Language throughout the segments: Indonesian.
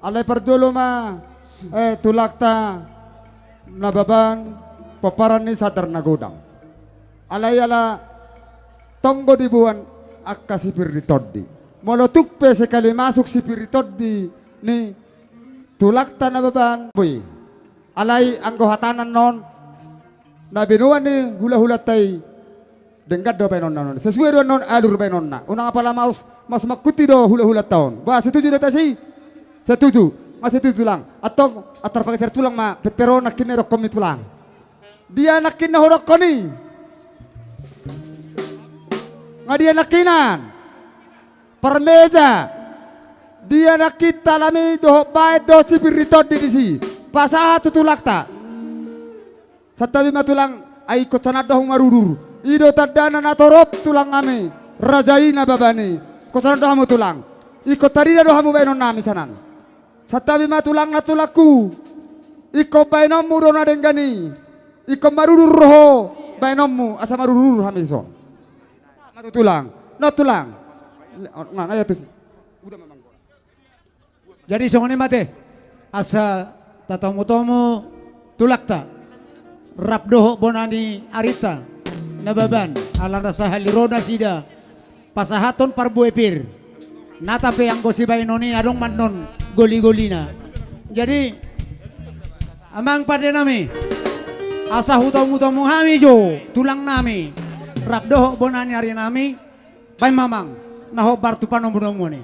Alay parjolo ma tulakta nababan paparan ni sadar na gudang. Alay ala tonggo di buwan akka sipir di toddi. Molotukpe sekali masuk sipir di toddi ni tulakta nababan. Boy, alay ang gohatanan non na binuan ni hula-hula tay dengkat do penon non. Sesuai do non alur penon na. Unang apala mas makuti do hula-hula tahun. Wah setuju do tasi? Setuju. Masih itu tulang. Atau atar pakai ser tulang ma petero nakin ni rokom ni tulang. Dia nakin na horok ni. Nga dia nakinan. Permeja. Dia nakit talami do baet do sipiritot di disi. Pasaha tutulak ta. Satabi matulang ay ikut sanad dohong marurur. Ido tadana natorop tulang kami. Rajai na babani. Kosanad dohamu tulang. Ikut tarida dohamu benon nami sanan. Satabi matulang natulaku. Iko bainommu dona denggani. Iko marurur roho bainommu asa marurur hamison. Matu tulang. No tulang. Nggak ngaya tuh. Udah memang. Jadi songone mate asa tatomu-tomu tulakta rapdoho bonani arita nababan alanda sahalirona sida pasahaton parbuepir natape yang gosibai noni adong mannon goli-golina. Jadi amang pada nami asa hutamu-tamu hami jo tulang nami rapdoho bonani ari nami pai mamang naho bartu panombonomu ni.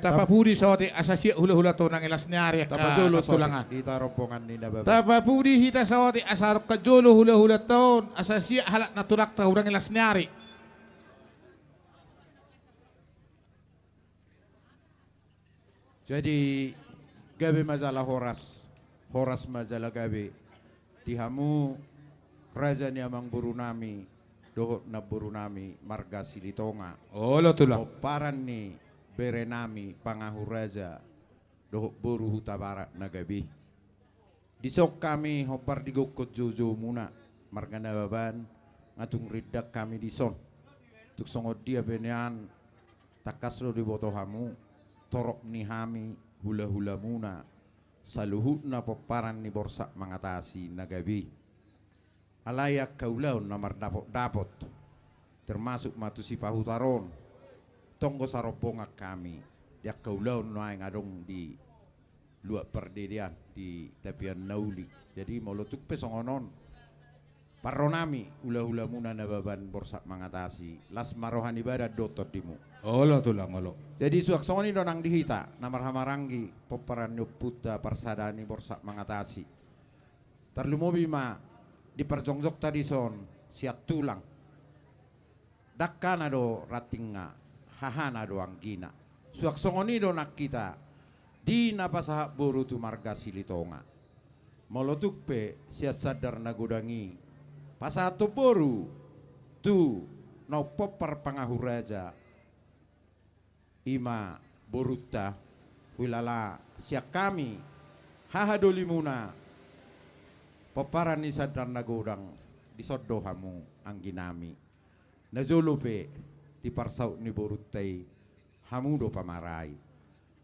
tapapudi sa oti asasya hula-hula to ng ilas nyari Tapajulo tulangan. Ita rombongan ni Nababan. Tapapudi hita sa oti asarok kajulo hula-hula to asasya halat na tulak ta urang ilas nyari. Jadi gabi majalah horas majalah gabi dihamu raja ni amang burunami dohot na burunami marga silitonga Olo tulak. paran ni berenami pangahu raja dohot buru huta barat na gabi disok kami hopar digokot jojo muna marga Nababan ngatung ridak kami dison tuk songod dia benian takaslo di botohamu torok ni hami hula-hula muna saluhut na peparan ni borsak mengatasi nagabi alayak kaulaun namar dapot termasuk matusi pahutaron tonggo sarobongak kami yak kaulaun noai ngadong di luak perdirian di tepian nauli jadi molotuk pesongonon paronami hula-hula muna Nababan borsak mengatasi las marohan ibadat dotot dimu. Olo tulang olo. Jadi suaksoni donang dihita namar hamarangi peperan nyuputa parsadani borsak mengatasi. Terlumobi ma diperjongjok tadi son siap tulang. Dakkan ado ratinga hahana do anggina. Suaksoni donak kita di napasahak buru tu marga silitonga. Molotuk pe siap sadar nagodangi. Pasato boru tu no popar pangahu raja ima boruta wilala siak kami hahadoli muna paparan ni sadar nagodang disodohamu angginami nazulupe di parsaut ni borutai hamudo pamarai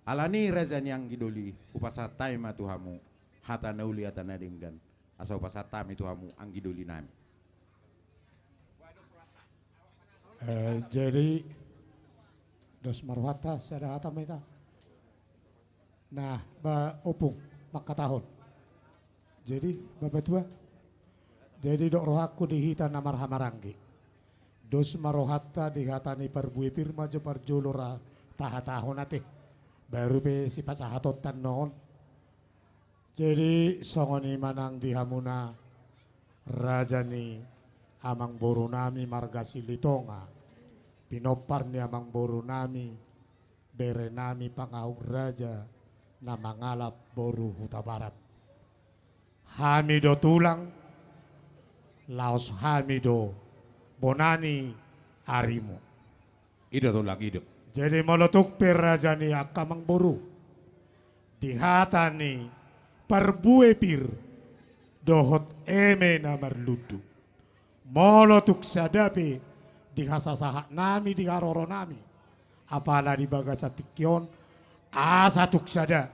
alani raja ni anggidoli upasatai matuhamu hata nauli hata nadinggan asal upasatami tuhamu anggidoli nami. Jadi dos marwata sada atam ita. Nah, ba opung maka tahun. Jadi bapak tua. Jadi dok rohaku dihita namar hamarangi. Dos marohata dihatani perbui firma jo parjolora tahatahon ate. Baru pe si pasahatot non. Jadi songoni manang dihamuna rajani amang borunami marga silitonga pinopar ni amang borunami berenami pangahug raja na mangalap boru huta barat hamido tulang laos hamido bonani arimu Ida tulang ida. jadi molotuk raja ni akamang boru dihatani perbue pir dohot eme na marludu molotuk sadapi di hasasahak nami di haroro nami apala di bagasa tikyon asatuk sada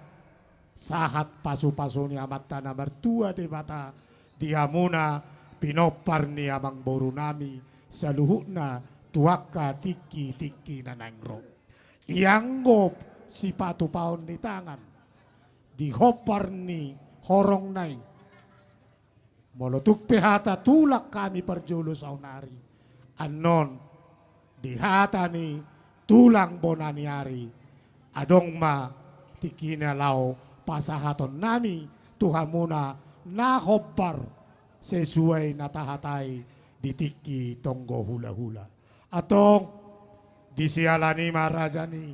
sahat pasu-pasu ni amat tanah mertua di mata diamuna pinopar ni amang boru nami saluhukna tuaka tiki nanangro ianggop si patu paon di tangan dihopar ni horong naing molotuk pehata tulak kami perjulu saunari anon dihata ni tulang bonani hari adong ma tikina lau pasahaton nami tuhamuna na hopar sesuai natahatai ditiki tonggo hula-hula atong disialani marajani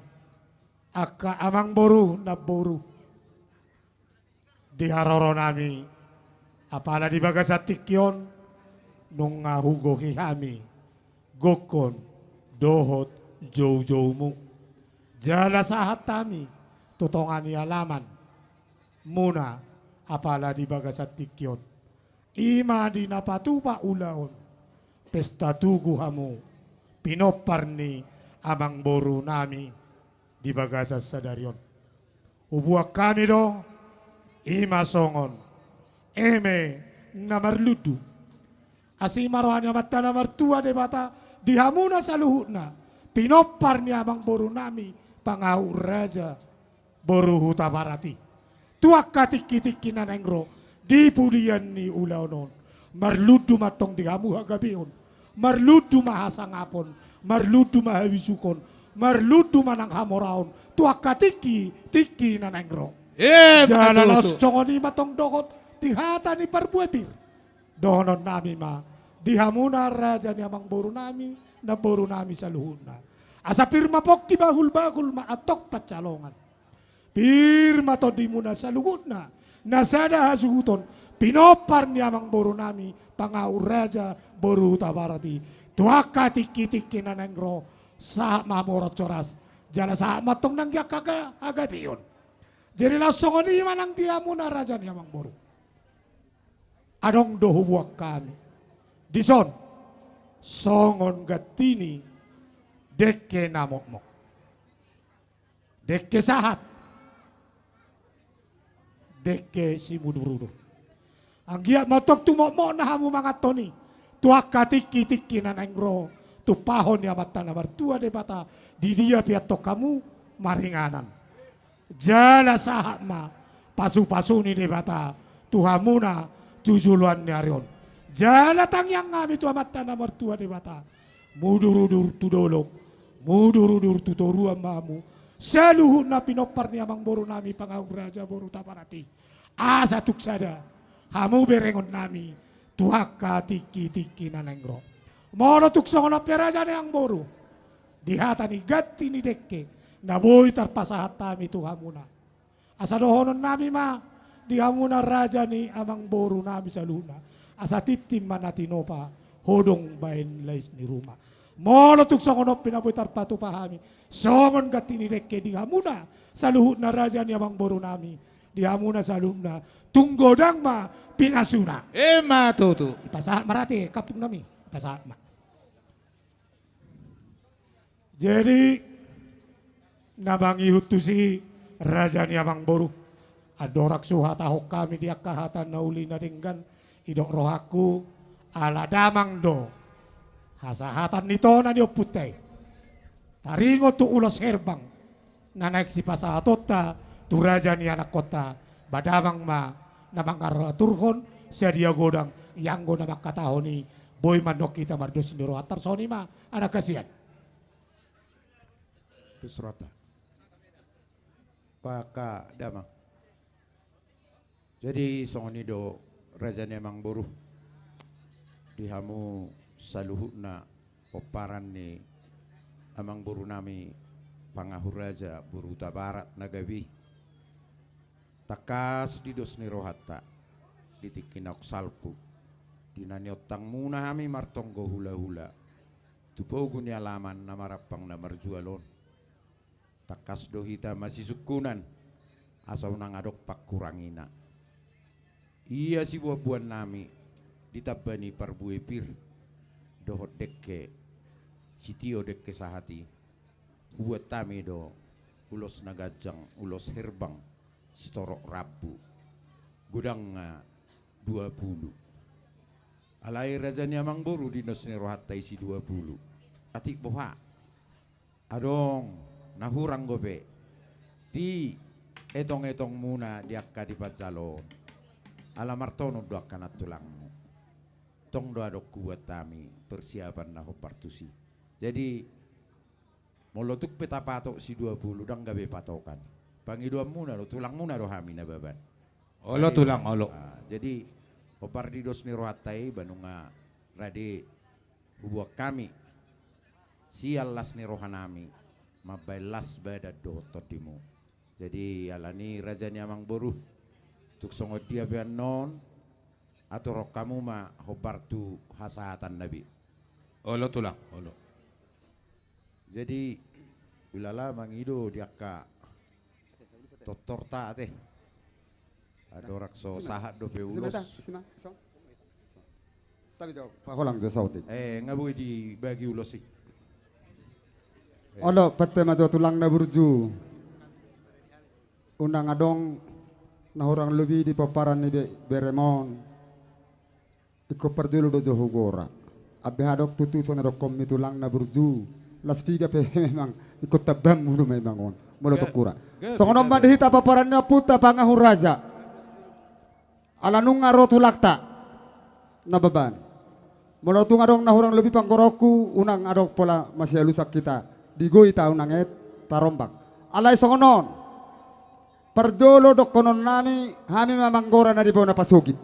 akka amang boru na boru diharoro nami apala di bagasat tikyon nung hugo kami gokon dohot jow mu jala sahat tami tutongan ni alaman muna apala di bagasat tikyon ima di napatupa ulaon pesta tugu hamu pinopar ni amang boru nami di bagasat sadarion ubuak kami do ima songon eme namarludu asi marohanya mata namartua de bata dihamuna saluhutna pinopar ni abang boru nami pangau raja boru huta barati tuak katik-kitik nanengro di pudian ni ulaonon marludu matong dihamu hagabion marludu mahasangapon marludu mahawisukon merludu manang hamoraon tuaka tiki na nengro. Matutu. Jalalas congoni matong dokot dihata ni parbuepir. Dohonon nami ma dihamuna raja ni amang boru nami na boru nami sa luhuna. Asa pirma pokki bahul-bahul ma atok pacalongan. Pirma to di muna sa luhuna. Nasada hasuguton pinopar ni amang boru nami pangaur raja boru tabarati. Tuaka tiki na nengro sa mamorot coras. Jala sa matong nangyak agabiyon. Jadi langsung ini manang dia muna raja ni amang boru. Adong dohu buak kami. Dison songon gatini deke namok. Deke sahat. Deke si mudurudo. Anggia matok tu mok na hamu mga toni. Tuaka tiki na nengro. Tu pahon ya mata na bartua de bata. Di dia piatok kamu maringanan. Jala sahak ma pasu-pasu ni de bata. Tuhamuna jujuluan ni arion. Jala tangyang ngami tu amat tanah mertua de bata. Mudurudur tu dolok. Mudurudur tu toruan mamu. Seluhut na pinopar ni amang boru nami pangahung raja boru taparati. Asa tuksada. Hamu berengon nami. Tuaka tiki na nengro. Mono tuksong na raja ni ang boru. Dihata ni gati ni dekke. Naboy tarpasahat tami tuhamuna. Asa dohonon nami ma. Dihamuna raja ni amang boru nami sa luna. Asa titim manatinopa. Hodong bain lais ni rumah. Mono tuksong onop pinaboy tarpatu pahami. Songon gati ni dekke dihamuna. Sa luhut na raja ni amang boru nami. Dihamuna sa luna. Tunggodang ma pinasuna. Matutu. Ipasahat marati kapung nami. Ipasahat ma. Jadi nabangi hutu si raja ni amang boru. Adorak suhata hok kami dia kahatan nauli na denggan. Idok rohaku ala damang do. Hasahatan nito na niyo putay. Taringo tu ulos herbang. Nanak si pasahatota tu raja ni anak kota. Badamang ma namang araturhon siya dia godang. Yang go na makatahoni. Boy manok kita mardos ni rohatar soni ma anak kasihan. Pusrata. Paka damang. Jadi songoni do raja nemang boru. Dihamu saluhut na poparan ni amang boru nami pangahur raja boru tabarat nagabi. Takas di dos ni rohata. Ditikinok salpu. Dinanyotang muna kami martonggo hula-hula. Tupogo ni alaman na marapang na marjualon. Takas do hita masih sukunan asal nang adok pak kurangina. Iya si buah-buahan nami ditabani parbuepir dohot dekke sitio dekke sahati buat tami do ulos nagajang ulos herbang storok rabu gudang 20 alai raja ni amang boru dinos ni rohatta isi 20 atik boha adong nahurang gobe di etong-etong muna diakka di pacalon alamartono do akan tulangmu tong do adok kuat tami persiapan naho partusi jadi molotuk peta patok si 20 dang gabe patokan pangiduan muna do tulang muna do hami na baban Olo tulang olo. jadi opar di dos ni rohatai banunga rade bubuak kami sialas ni rohanami mabailas bada do totimu. Jadi alani raja ni amang boru tuk songot dia bian non atau rok kamu ma hobar tu hasahatan nabi. Olo tulang olo. Jadi ulala mangido diaka totor ta teh. Adorak so sahat do beulos. Tapi jauh, pakolang do sautin. Ngabui di bagi ulos sih. Olo pete majo tulang na burju. Unang adong nahurang lebih di paparan ni beremon. Iko perjulu do joho gora. Abe hadok tutu sonero komi tulang na burju. Las piga pe memang ikut tabam mulu memang on. Mulu tukura. Songonom mandihita paparan na puta pangahur raja. Ala nung ngaro tulakta. Nababan. Mulu tungadong nahurang lebih panggoroku unang adok pola masih alusak kita. digoi tahu nanget tarombak. Alay songonon. Perjolo dok konon nami hami mamanggora na di bawah napasugit.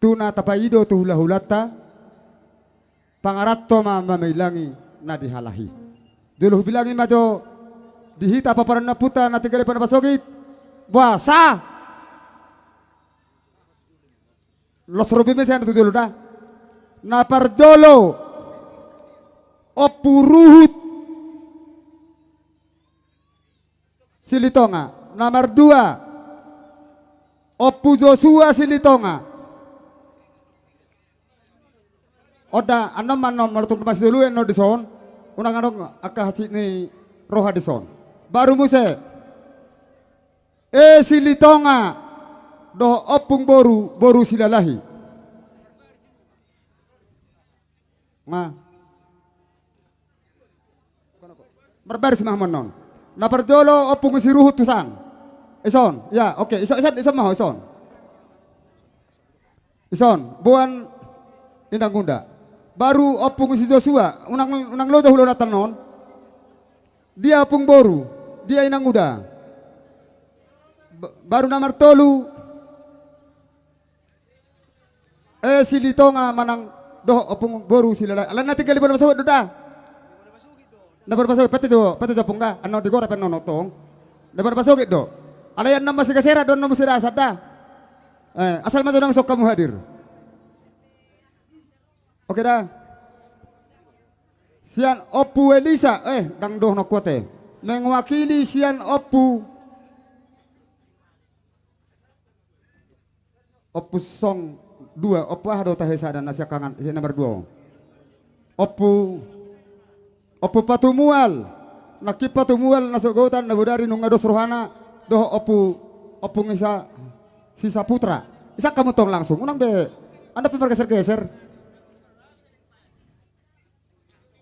Tuna tapaido tu hula-hulata pangaratto mamailangi na dihalahi. Dulu bilangin majo dihita paparan na puta na tinggali pa napasugit. Buasa. Los rubime siya na dulu dah. Na perjolo opuruhut Silitonga. Nomor 2 Opu Joshua Silitonga. Oda ano man nomor tung masih dulu eno dison. Unang anong akahaci ni roha dison. Baru muse. Silitonga. Doh opung boru silalahi. Nga. Berbaris mahmonon. Na perjolo opung siruhut tusan. Ison, ya, oke. Ison mau ison. Ison, buan indang gunda. Baru opung si Joshua, unang lojo hulo datang non. Dia opung boru, dia inang gunda. Baru nomor tolu. Silitonga manang doh opung boru silala. Alan natin kali masuk duda. Dapat pasok pati opung ka. Ano digora pen nonotong. Dapat pasok do. Alayan nama si kasera don nama si rasat dah. Asal maju nang sok kamu hadir. Oke dah. Sian Opu Elisa, dang doh no kuate. Mengwakili sian Opu song 2, Opu hado tahesa dan nasya kangan si nomor 2. Opu Patumual. Nakip Patumual nasugotan nabudari nung ados rohana doh Opu ngisa sisa putra. Isa kamu tong langsung. Unang be. Anda geser-geser.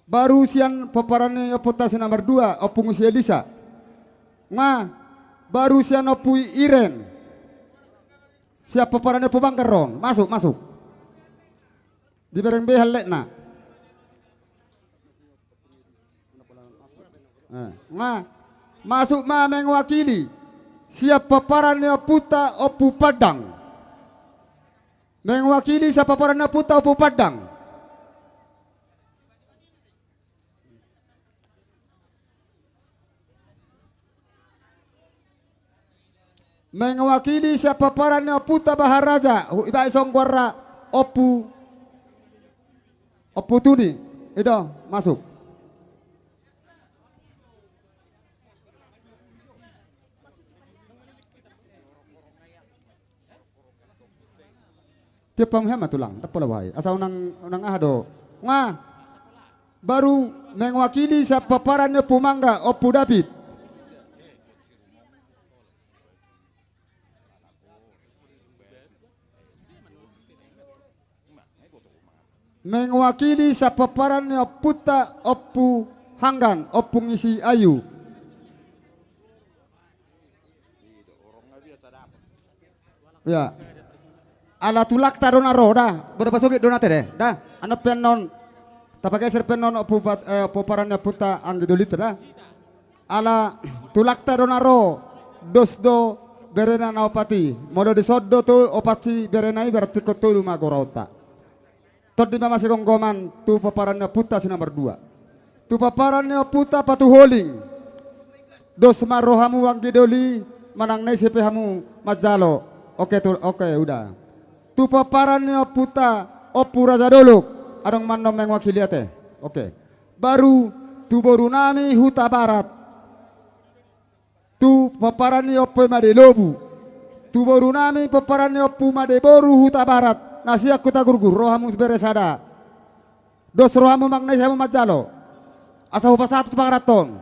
Baru sian paparane Opu tasi nomor 2 Opu ngusi Elisa. Baru sian Opu Iren. Siap paparane Opu Bangkerong. Masuk. Di bereng behal lekna. Masuk mengwakili siap paparannya puta Opu Padang. Mengwakili siap paparannya puta Opu Padang. Mengwakili siap paparannya puta Baharaja. Iba isong warra Opu Tuni. Itu masuk. Tiap pamhemat tulang, tak pola bahaya. Asal unang ahado. Baru mengwakili sa paparannya Pumangga Opu David. Mengwakili sa paparannya Puta Opu Hanggan Opu Ngisi Ayu. Ya. Ala tulak taron aro dah berapa sugit donate deh dah anak penon tapakai ser penon Opu paparannya Puta Anggidolit dah ala tulak taron aro dosdo berena na opati modo disoddo tu opati berenai berarti kotulu magorauta tot di masih gonggoman tu paparannya Puta si nomor 2 tu paparannya Puta patu holing dos marohamu Anggidoli manang nai sepe hamu majalo oke udah tu paparannya Puta Opu Raja Dolok adong manom mengwakili ate. Oke. Baru tu Borunami Huta Barat. Tu paparannya Opu Made Lobu. Tu Borunami paparannya Opu Made Boru Huta Barat. Nasi aku tak gurgur rohamu beresada. Dos rohamu magnai sama majalo. Asa hupa satu pangaraton.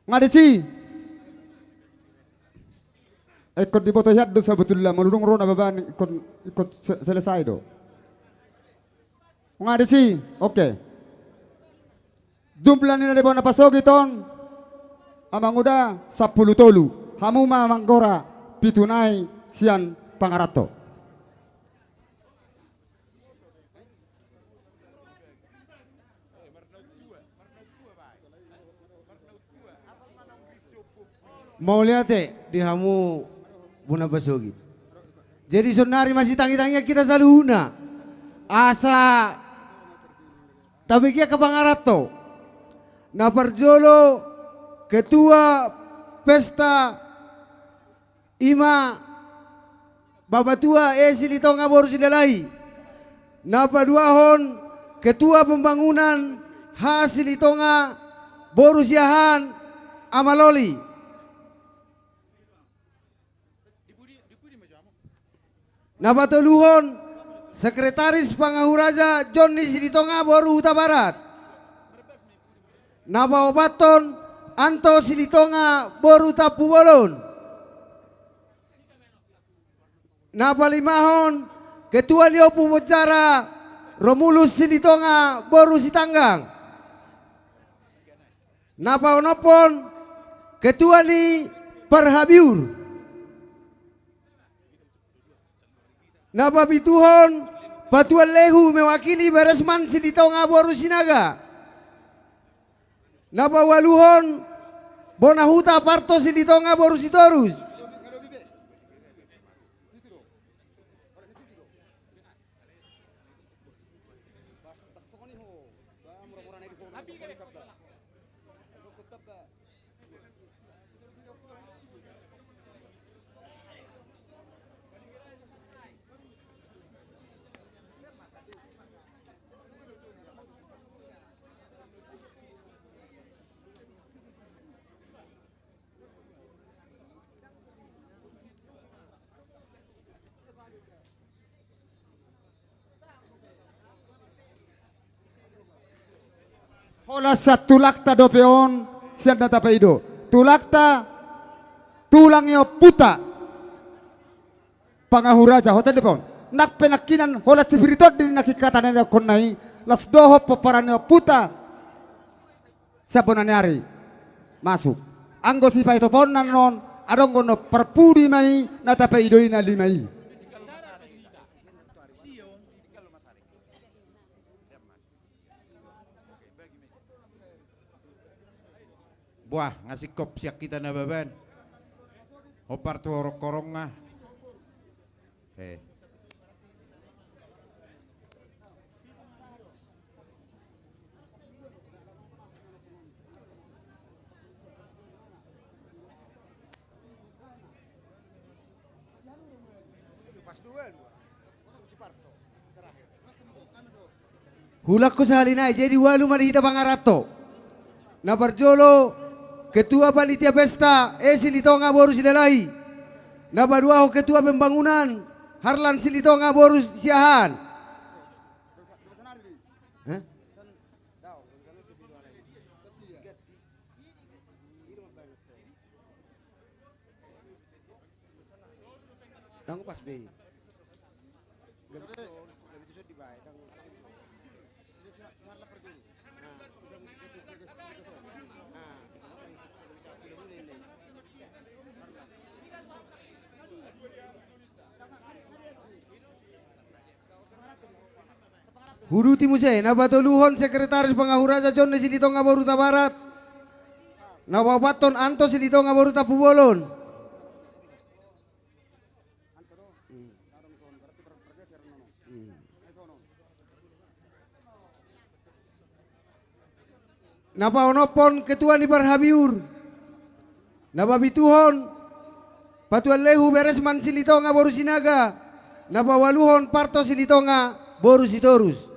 Ngadeci. Ikut di foto hiat do sebetulnya meludung rona beban ikut selesai do. Ngade sih, oke. Jumlah ini dari bawah pasok iton, amang udah 10 tolu. Hamu manggora pitunai sian pangarato. mau lihat di hamu buna basogi. Jadi sonari masih tangi-tangi kita selalu una. Asa tapi kia kabangarato. Na parjolo ketua pesta ima babatua silitonga boru silalai. Na paduahon ketua pembangunan hasilitonga boru siahan amaloli. Na patuluhon sekretaris pangahuraja Johnny Silitonga boru Huta Barat. Na paobaton Anto Silitonga boru Tapu Bolon. Na palimahon ketua Liopu Bocara Romulus Silitonga boru Sitanggang. Na paonopon ketua ni Perhabiur. Na pabituhon Patuan Lehu mewakili Beresman Silitonga boru Sinaga. Na pawaluhon Bonahuta Parto Silitonga boru Sitorus. Hola sa tulakta dopeon sian data paido. Tulakta tulangyo puta. Pangahuraja hotel depon. Nak penakinan hola sifiritot din nakikatan na konai. Las doho peperanyo puta. Siapa nanyari masuk. Anggo si paito pon nanon adong gono perpudi mai nata paido ina limai. Wah, ngasih kop siak kita na baban. Hopar tu horok korong nga. Hulak ko sa halinay, jadi walu marihita pangarato. Na parjolo ketua panitia pesta Silitonga boru Silalai. Na paduaho ketua pembangunan Harlan Silitonga boru Siahan. Dangu pas be. Huduti Muse, na batoluhon sekretaris pangahuraja Johnny Silitonga boru Huta Barat. Na wabaton Anto Silitonga boru Tapu Bolon. Na paonopon ketua ni Perhabiur. Na babituhon Patuan Lehu Beresman Silitonga boru Sinaga. Na pawaluhon Parto Silitonga boru Sitorus.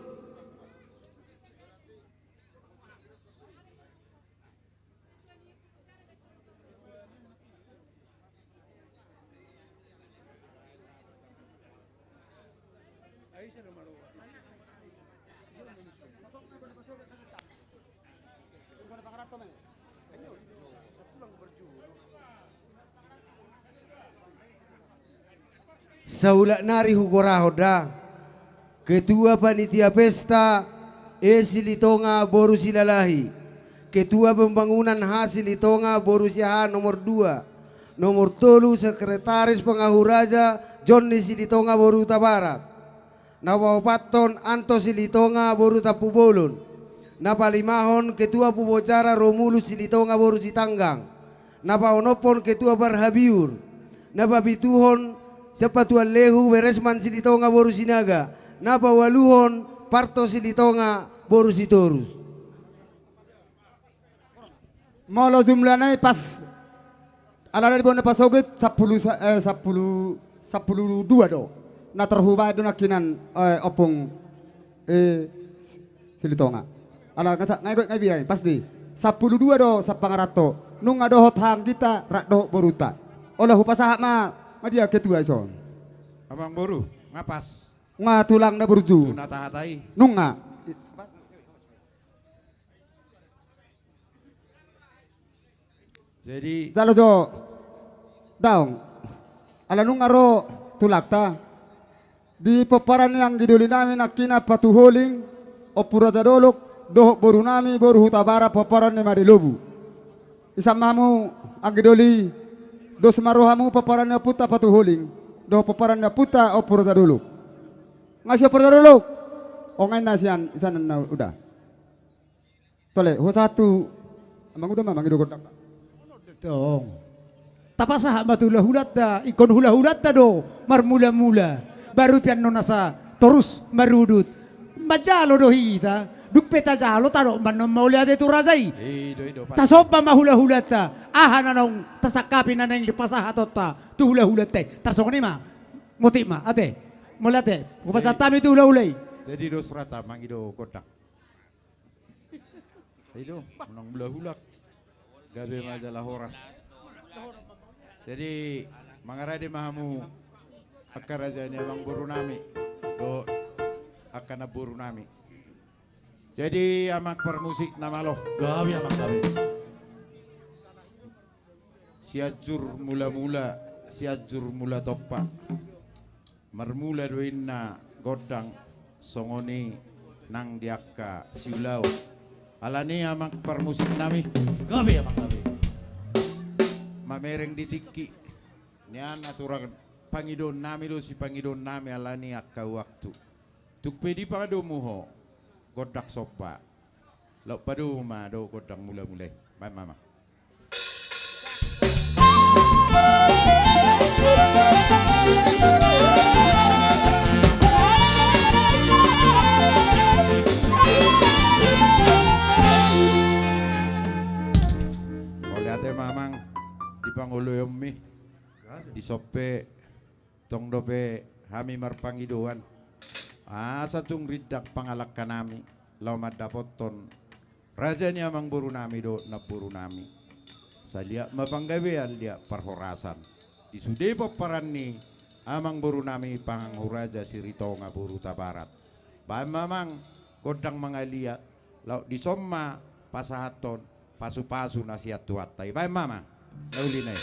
Saulak nari hukorahoda ketua panitia pesta Silitonga boru Silalahi, ketua pembangunan Silitonga boru Siahan nomor 2, nomor 3 sekretaris pengahuraja Johnny Silitonga boru Huta Barat. Na wapaton Anto Silitonga boru Tapu Bolon. Na palimahon ketua pubocara Romulus Silitonga boru Sitanggang. napa onopon ketua barhabiur, napa bituhon siapa tuan lehu beresman silitonga boru sinaga, napa waluhon parto silitonga boru sitorus. Molo jumlahnya pas ala dari bona pasogit 10 dua do. Na terhubah do nakinan opung silitonga. Ala ngai birai pasti 12 do sa pangarato. Nung ado hothang kita rak do boruta. Olah hupasaha ma dia ketua ison. Abang boru ngapas. Nga tulang na burju. Tuna tahatai. Nung nga. Jadi Jalo do daong ala nung aro tulakta di peparan yang giduli namin nakina patuholing opura jadolok doh boru nami boru hutabara peparan ni marilobu isamamu ang giduli do semaruhamu peparan na puta patuholing doh peparan na puta opura jadolok ngasih opura jadolok o ngayon nasian isan na udah tole ho satu amang udah mamang idogodak Tong. Tapasah matulah hulat da, ikon hula hulat da do, marmula-mula. Baru pian nona sa terus marudut. Majalo do hita, duk peta jalo taro man maulia de tu razai. ido Tasopa mahula hulat da, aha nanong tasakapi na nang lipasah atota, tu hula hulat te. Tarsong ni ma, muti ma, ate, mulate, upasatami tu hula hulay. Jadi do serata mangido kotak. Ido menang belah hulak. Gabe majalah horas. Jadi mangarade mahamu akarajanya bang buru nami do akan buru nami. Jadi amak permusik nama loh. Gabi abang gabi. Siajur mula topa. Marmula doinna godang songoni nang diaka siulau. Alani amak permusik nami. Gabi abang gabi. Mamereng ditiki. Nian aturan pangidon nami do si pangidon nami alani akka waktu. Tuk pedi pado muho. Godak sopa. Lauk padu ma do godang mula-mulai. Bye mama. Oleh ate mamang di pangulo yomi di sope tong dope hami marpangidoan. Satung ridak pangalak kanami lau madapoton rajanya mang buru nami do na buru nami. Salia mapanggabean dia parhorasan. Di sude paparan ni amang buru nami panghuraja siritonga buru tabarat. Ba mamang kodang mangalia lau di somma pasahaton pasu-pasu nasihat tuatai. Ba mama naulinay.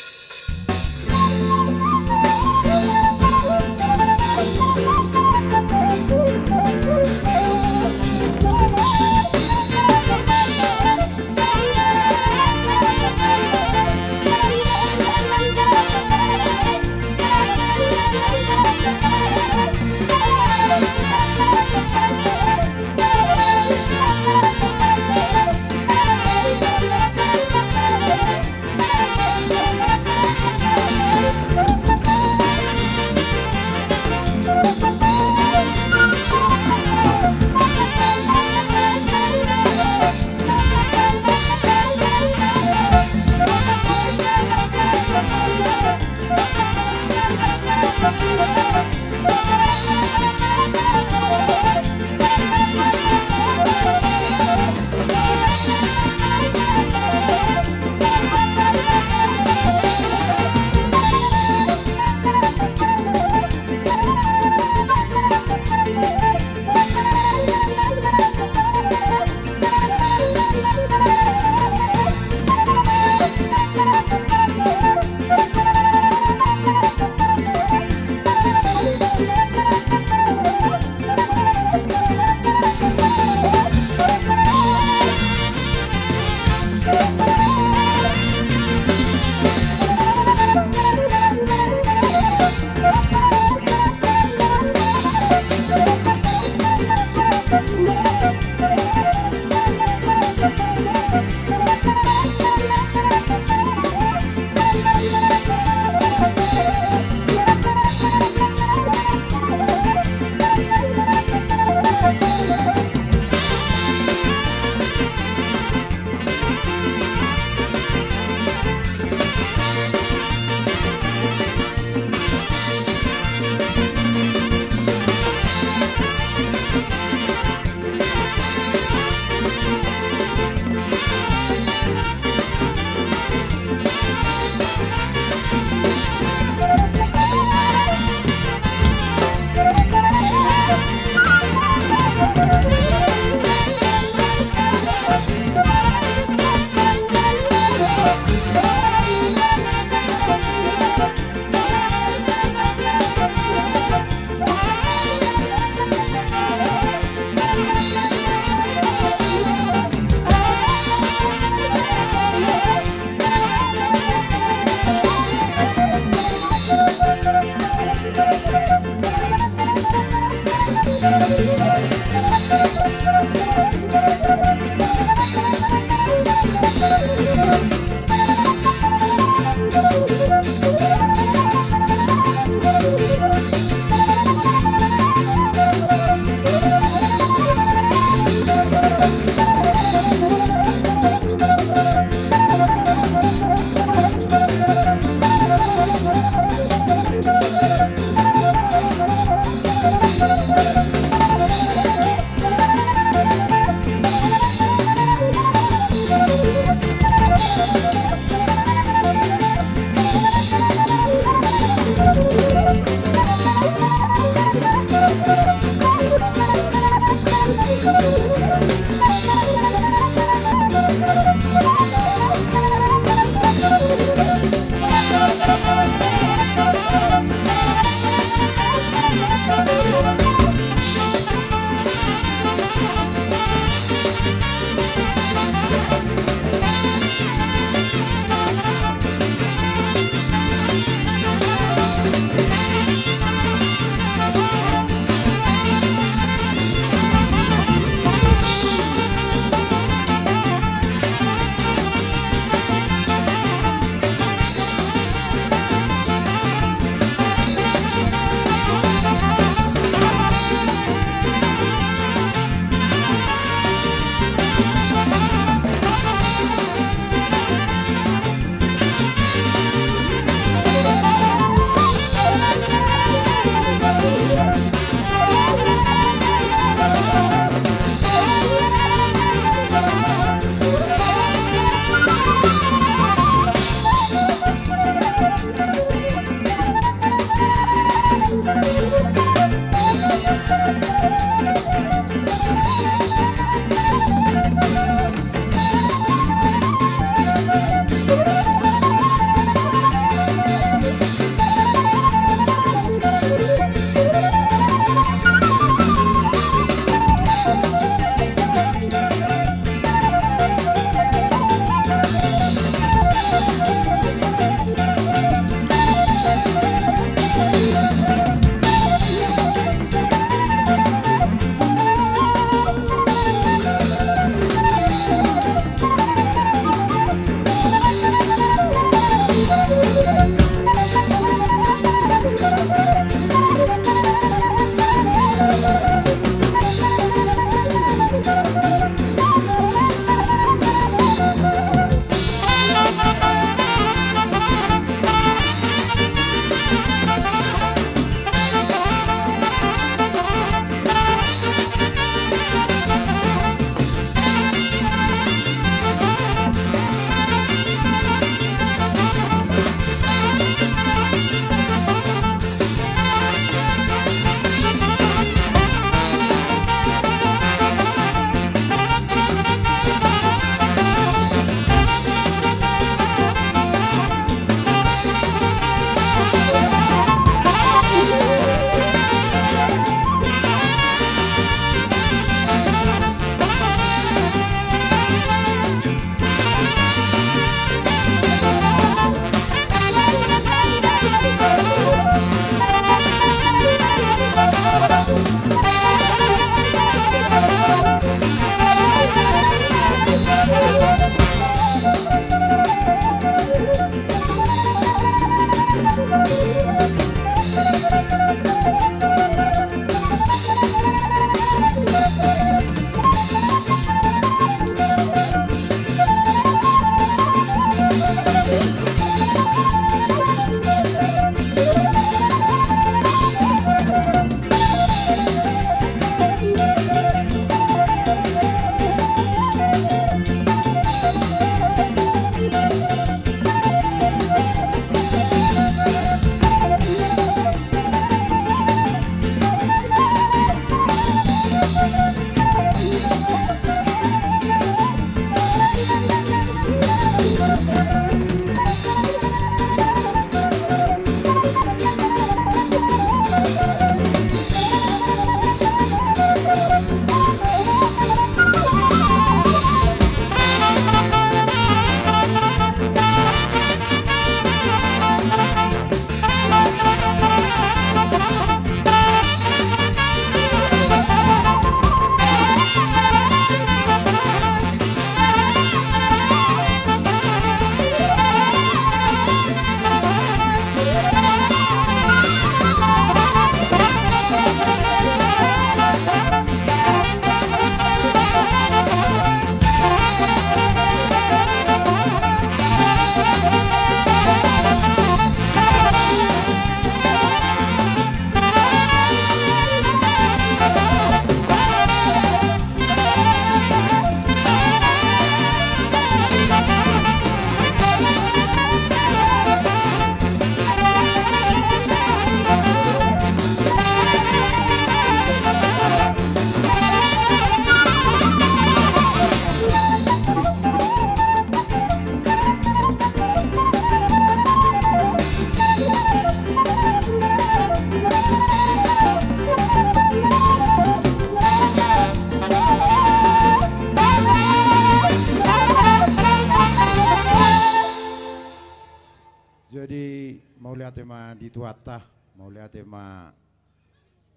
Jadi mau lihat tema di tuata, mau lihat tema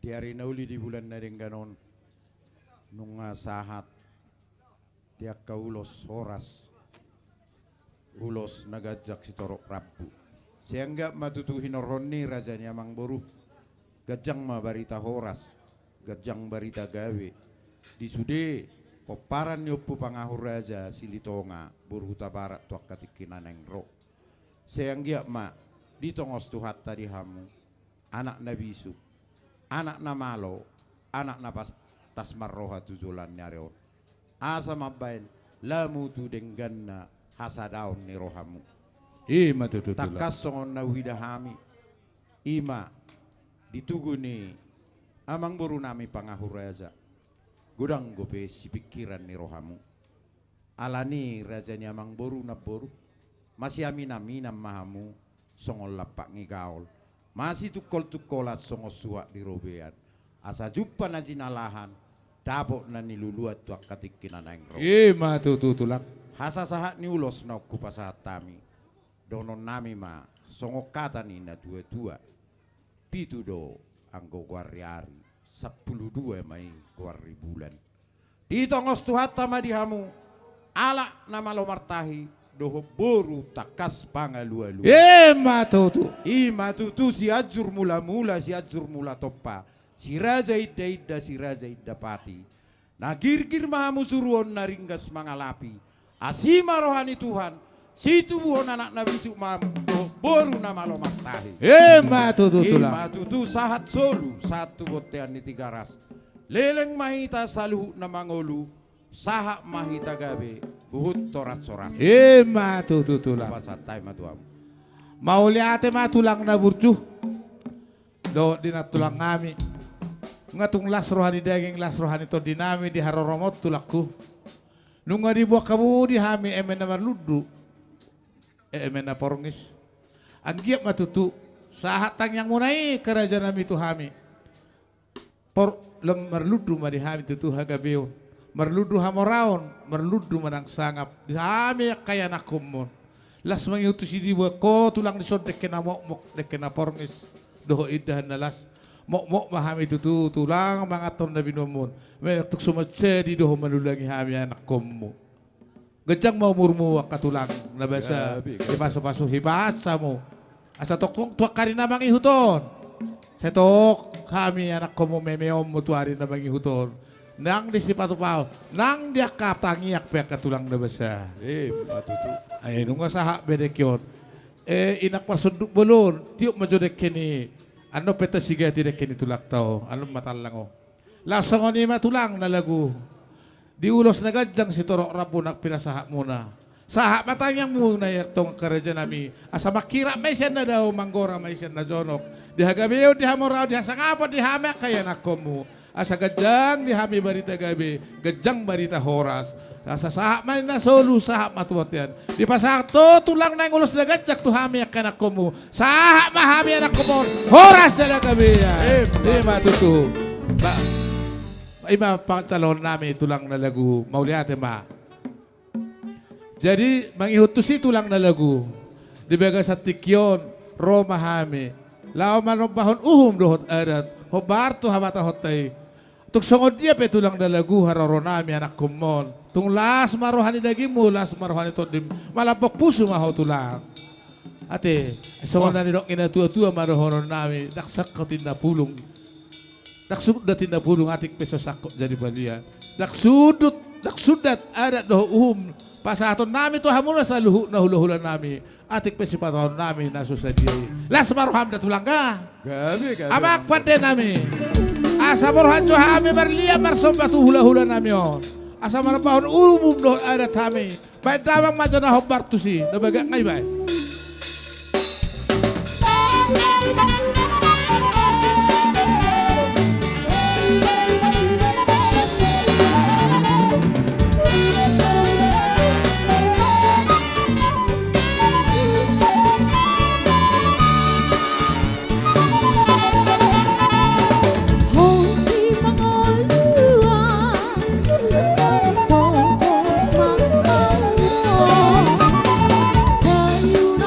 di hari nauli di bulan nadengganon nunga sahat dia kaulos horas ulos nagajak si torok rabu. Sehingga matutuhin oroni razanya mang boru gajang ma barita horas gajang barita gawe di sude poparan yopu pangahur raja silitonga boru tabarat tuak katikinan yang ro. Sehingga ma di tongos tuhat tadi hamu anak nabisu anak na malo anak na pas tasmar roha tuzulan nyareon asa mabain lamu tu dengganna hasadaun ni rohamu Ima tututula. takas songon na widahami ima ditugu ni amang buru nami pangahuraja gudang gope si pikiran ni rohamu alani rajanya amang boru na boru masih aminam mahamu songol lapak ngigaol masih tukol-tukolat songol suak di robean asa jumpa na jinalahan dabok na niluluat tuak katikinan ang ro Ima tututulak. hasa sahat ni ulos na kupasatami donon nami ma songok kata ni na dua-dua pitu do anggo guariari 12 mai guari bulan di tongos tuhat tama dihamu ala nama lo martahi doho boru takas pangalua-lua Ima tutu. ima tutu si ajur mula-mula si ajur mula topa si raja idda si raja idda pati na gir-gir mahamu suruhon naringgas mangalapi asima rohani Tuhan si tubuhon anak nabi mahamu doho boru nama lo martahi Ima tututulak. ima tutu sahat solu satu botean ni tigaras leleng mahita saluhu na mangolu saha mahita gabe buhut torat-sorat Ima tututulak. pasatay matuam Mauli ate matulang na burju. Do dinatulang ngami. Ngatung las rohani daging las rohani to dinami di haroromot tulakku. Nunga dibuat kamu di hami emen na marludu. Emen na porngis. Anggiap matutu. Sahat tang yang munai kerajaan nami tu hami. Por lem marludu ma di hami tutu hagabeo. Marludu hamoraon, marludu manang sangap. Di hami kaya nakumon. Las mangiutus di buat ko tulang disod dekena mok dekena porngis. Doho idahan na las. Mok mahami tutu tulang mangaton na binomon. May tuk sumatse di doho manulangi hami anak komo. Gajang mau murmu katulang na basa. Grabe, Di paso-paso hibasa mo. Asa tokong tuak kari na mangihuton. Setok kami anak komo memeom mo tuari na mangihuton. Nang di sipatu-pao, nang dia katangiak pek katulang na basa. matutu Ay nung saha bedekyon. inak parsunduk bolon, tiup maju dek kini, ano peta siga tidak kini tulak tau, ano matalango. Langsung ni matulang na lagu. Diulos na gadyang si Torok Rapo nak pinasahak muna. Sahak matanyang muna itong karadya nami. Asa makira may siya na daw, manggora may siya na jonok. Diha gabi diha moraw, diha sangapon, diha hamek kaya nakomu. Asa gadyang diha mi barita gabi, gadyang barita horas. Asa sahak man na solo, sahak matuwat yan. Di pa sahak to, tulang na yung ulos na gadyak, to hamek ka nakomu. Sahak mahami yan nakomu, horas na gabi yan. Di matuto. Iba pangtalon namin tulang na lagu, mauliate ma. Jadi mangihut tu si tulang na lagu. Di baga sa tikyon, Roma hami. Lao manobahon dohot adat. Hobar tu hamata hotay. Tuk songod dia pe tulang na lagu hararo nami anak kumon. Tung las marohani dagimu, las marohani todim. Malapok puso maho tulang. Ate, songod na nidok inatua-tua marohonon nami. Daksak katin na pulong. Daksudut datin na pulong atik peso sakot jadi balia. Daksudat adat doho pasaton nami to hamuna sa luhu na hula-hula nami. Atik pesipaton nami na susadiay. Las maruham na tulangga. Gabi. Amak pande nami. Asa maruhan jo hami barlia marsomba tu hula-hula nami on. Asa marapahon umum do adat hami. Baik damang majo na hobar tu si. Nabaga ngay bay. Sayuran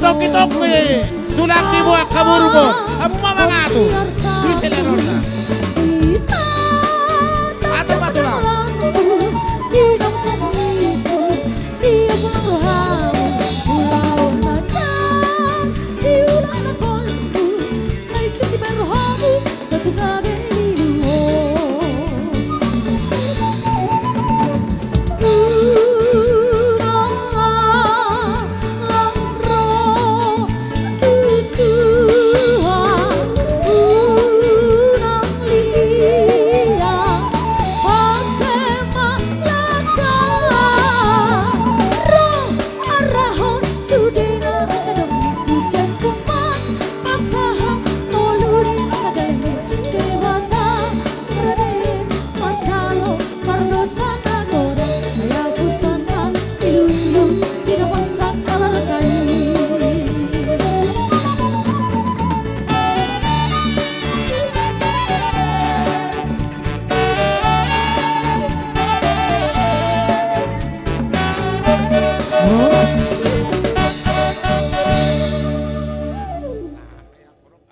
tongki-tongki. Tulang dibuat kabur-bur. Kamu mama ngatu. Duit selerona. Atau matulang.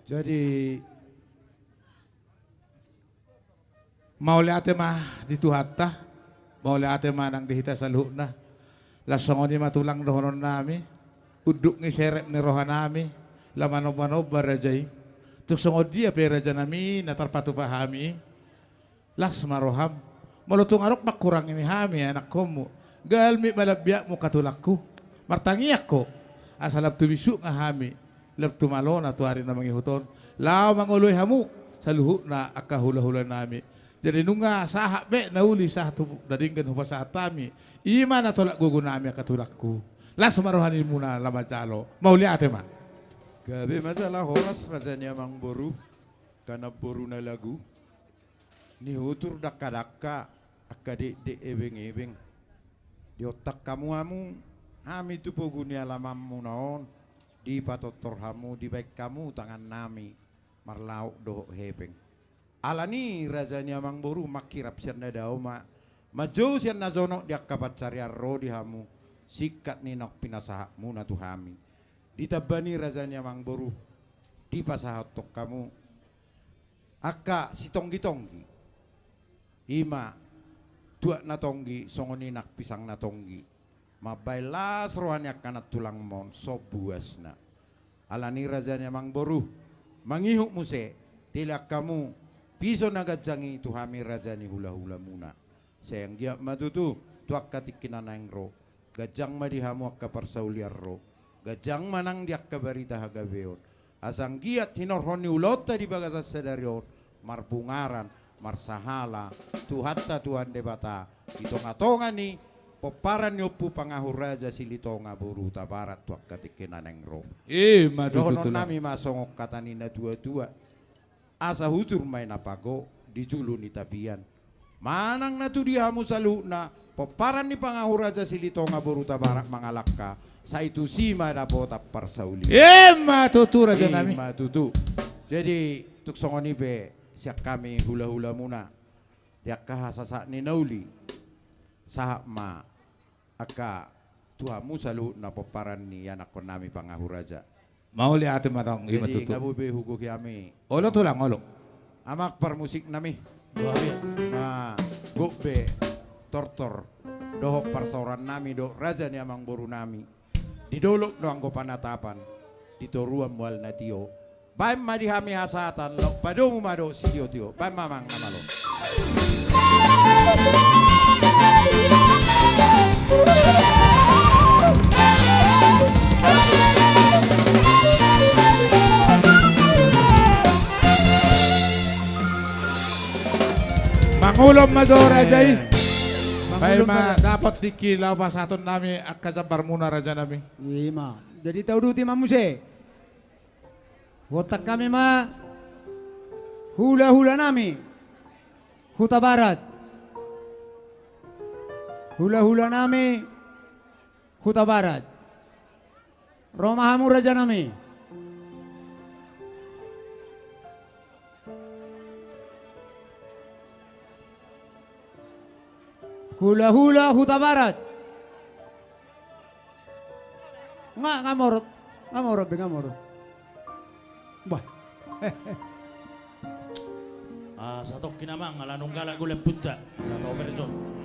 Jadi mau lihat mah dituhatta, mau lihat mah nang dihita sa luhna. Lasong ni matulang dohonon nami, uduk ni serep ni rohan nami, lamanob-manob barajay. Tuksong dia peraja nami natarpatu pahami. Las maroham, malutong arok makurang ini hami anak komu. Galmi malabyak mo katulakku, martangiyak ko. Asalap tubisu nga hami. Lab tumalo na tuwari na mangihuton. Lao manguloy hamuk sa luho na akahula-hula nami. Jadi nunga sahak be nauli sah tu daringgan hupa sah tami. Ima na tolak gugu nami akatulakku. Las marohanin muna lama calo. Mauli ate ma. gabi masalah horas rasanya mang boru karena boru na lagu. Ni hutur dakka-dakka akadek-dek ebeng-ebeng. Di otak kamu hami tu poguni alamammu naon. Di patotor hamu di baik kamu tangan nami marlauk doh hepeng alani razanya mang boru makirap sian na daw majo sian na zono dia kapat cariarro di hamu sikat ninok pinasahakmu na tuhami ditabani razanya mang boru di pasahatok kamu aka si tonggi-tonggi ima tuak na tonggi songoninak pisang na tonggi mabailas rohani kanat tulang mon sobuasna alani razanya mang boru mangihuk muse tilak kamu piso nagajangi tuhami razani hula-hula muna sayang dia matutu tuak katikinan ro gajang madihamu akka parsauliarro gajang manang diak kabarita hagabeon asang giat hinorhoni ulota di bagasa sedarion marpungaran marsahala tuhatta tuhan debata itonga-tonga ni peparan yopu pangahur raja silitonga boru tabarat tuak katikinan ro dohonon nami masongok katanina dua-dua asa hujur main apago dijulu ni tapian manang na tu dihamu saluna peparan ni pangahur raja silitonga boru tabarat mangalakka sa itu sima dapota parsauli Matutu raja nami matutu jadi tuk songoni be siak kami hula-hula muna diak kahasasak ni nauli sahak ma aka tuhamu salu na peparan ni anak ko nami pangahur raja. Mau lihat matang Jadi matutu. ngabubi hugo kami. Olo tulang olo. Amak permusik nami. Grabe. Na gokbe tortor dohok parsauran nami do raja ni amang boru nami. Didolok do anggo panatapan. Ditoruam wal natio. Baim madihami hasatan lo padomu mado sidio tio. Baim mamang namalo. Mangulom major rajai. Baik ma dapat dikilau pasatun nami akajabar muna raja nami. Ima. Jadi tahu duti mamuse. Wotak kami ma hula-hula nami. Huta Barat. Hula-hula nami Huta Barat. Romahamu raja nami. Hula-hula Huta Barat. Nga morot. Ngamoro be ngamoro. Bah, Sa tokki naman, alanong gala gulang punta. Sa to operasyon.